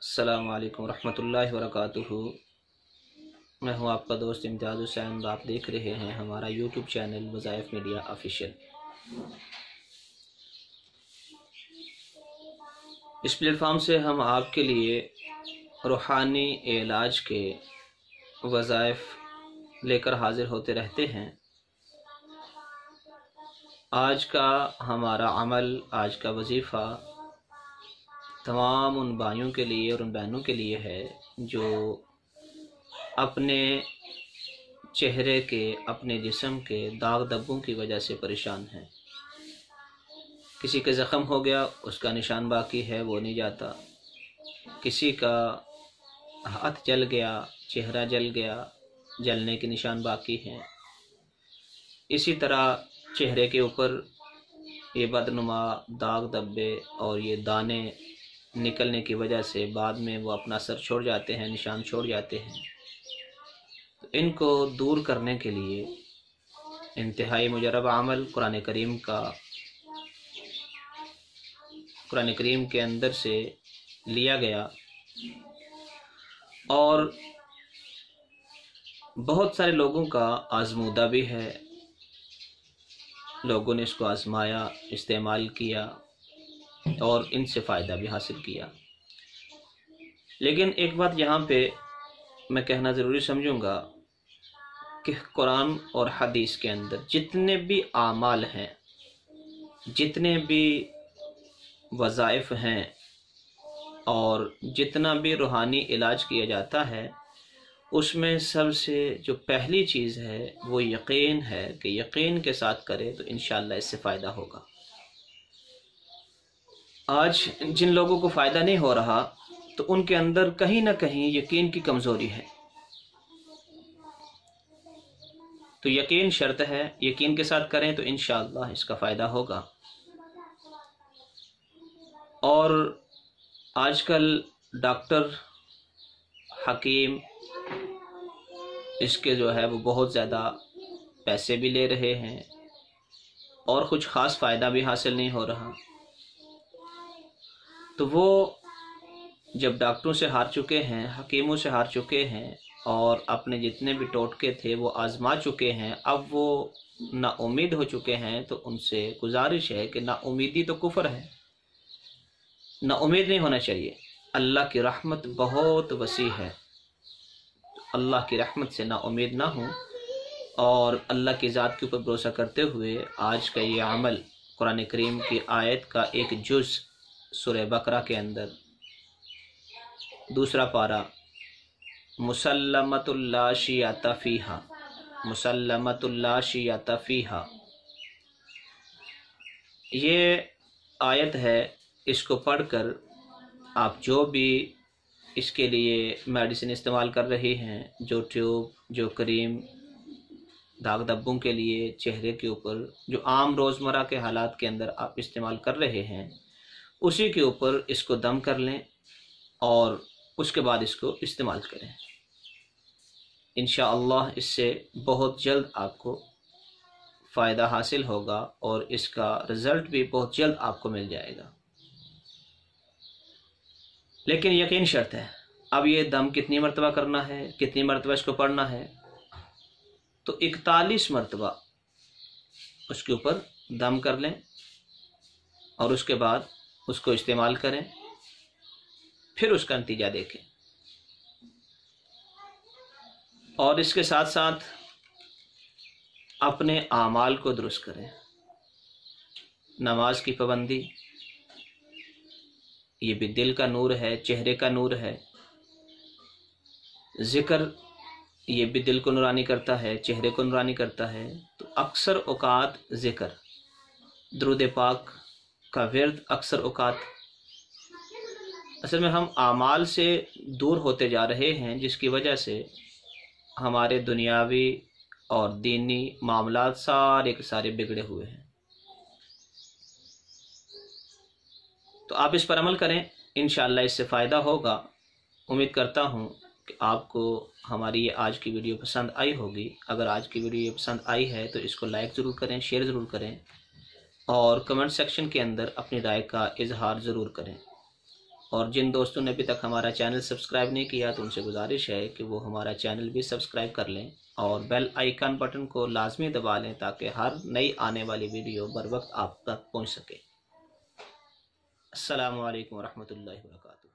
अस्सलाम वालेकुम रहमतुल्लाहि व बरकातुहू। मैं हूं आपका दोस्त इम्तियाज़ हुसैन। आप देख रहे हैं हमारा यूट्यूब चैनल वज़ाइफ मीडिया ऑफिशियल। इस प्लेटफॉर्म से हम आपके लिए रूहानी इलाज के वज़ाइफ लेकर हाजिर होते रहते हैं। आज का हमारा अमल, आज का वजीफ़ा तमाम उन भाइयों के लिए और उन बहनों के लिए है जो अपने चेहरे के, अपने जिस्म के दाग धब्बों की वजह से परेशान हैं। किसी के ज़ख़म हो गया, उसका निशान बाकी है, वो नहीं जाता। किसी का हाथ जल गया, चेहरा जल गया, जलने के निशान बाकी हैं। इसी तरह चेहरे के ऊपर ये बदनुमा दाग धब्बे और ये दाने निकलने की वजह से बाद में वो अपना असर छोड़ जाते हैं, निशान छोड़ जाते हैं। तो इनको दूर करने के लिए इंतहाई मुजरब अमल कुरान करीम के अंदर से लिया गया और बहुत सारे लोगों का आजमूदा भी है। लोगों ने इसको आजमाया, इस्तेमाल किया और इनसे फ़ायदा भी हासिल किया। लेकिन एक बात यहाँ पे मैं कहना ज़रूरी समझूंगा कि कुरान और हदीस के अंदर जितने भी आमाल हैं, जितने भी वज़ाइफ हैं और जितना भी रूहानी इलाज किया जाता है, उसमें सबसे जो पहली चीज़ है वो यकीन है कि यकीन के साथ करें तो इंशाअल्लाह इससे फ़ायदा होगा। आज जिन लोगों को फ़ायदा नहीं हो रहा तो उनके अंदर कहीं ना कहीं यकीन की कमज़ोरी है। तो यकीन शर्त है, यकीन के साथ करें तो इंशाअल्लाह इसका फ़ायदा होगा। और आजकल डॉक्टर, हकीम इसके जो है वो बहुत ज़्यादा पैसे भी ले रहे हैं और कुछ ख़ास फ़ायदा भी हासिल नहीं हो रहा। तो वो जब डॉक्टरों से हार चुके हैं, हकीमों से हार चुके हैं और अपने जितने भी टोटके थे वो आजमा चुके हैं, अब वो ना उम्मीद हो चुके हैं, तो उनसे गुजारिश है कि ना उम्मीदी तो कुफ्र है, ना उम्मीद नहीं होना चाहिए। अल्लाह की रहमत बहुत वसी है, अल्लाह की रहमत से ना उम्मीद ना हो और अल्लाह की ज़ात के ऊपर भरोसा करते हुए आज का ये अमल कुरान करीम की आयत का एक जुज़ सूरह बकरा के अंदर दूसरा पारा मुसल्लमतुल ला शियता फीहा, मुसल्लमतुल ला शियता फीहा, ये आयत है। इसको पढ़कर आप जो भी इसके लिए मेडिसिन इस्तेमाल कर रहे हैं, जो ट्यूब, जो क्रीम दाग धब्बों के लिए चेहरे के ऊपर जो आम रोज़मर्रा के हालात के अंदर आप इस्तेमाल कर रहे हैं, उसी के ऊपर इसको दम कर लें और उसके बाद इसको इस्तेमाल करें। इंशाअल्लाह इससे बहुत जल्द आपको फ़ायदा हासिल होगा और इसका रिज़ल्ट भी बहुत जल्द आपको मिल जाएगा। लेकिन यकीन शर्त है। अब ये दम कितनी मरतबा करना है, कितनी मरतबा इसको पढ़ना है? तो 41 मरतबा उसके ऊपर दम कर लें और उसके बाद उसको इस्तेमाल करें, फिर उसका नतीजा देखें। और इसके साथ साथ अपने आमाल को दुरुस्त करें। नमाज की पाबंदी, ये भी दिल का नूर है, चेहरे का नूर है। ज़िक्र, ये भी दिल को नूरानी करता है, चेहरे को नूरानी करता है। तो अक्सर औकात ज़िक्र, दुरूद पाक का विर्द, अक्सर औकात असल में हम आमाल से दूर होते जा रहे हैं, जिसकी वजह से हमारे दुनियावी और दीनी मामलात सारे के सारे बिगड़े हुए हैं। तो आप इस पर अमल करें, इंशाअल्लाह इससे फ़ायदा होगा। उम्मीद करता हूँ कि आपको हमारी ये आज की वीडियो पसंद आई होगी। अगर आज की वीडियो पसंद आई है तो इसको लाइक ज़रूर करें, शेयर ज़रूर करें और कमेंट सेक्शन के अंदर अपनी राय का इजहार ज़रूर करें। اور جن دوستوں نے ابھی تک ہمارا چینل سبسکرائب نہیں کیا تو ان سے گزارش ہے کہ وہ ہمارا چینل بھی سبسکرائب کر لیں اور بیل آئیکن بٹن کو لازمی دبا لیں تاکہ ہر نئی آنے والی ویڈیو بر وقت آپ تک پہنچ سکے۔ السلام علیکم ورحمۃ اللہ وبرکاتہ۔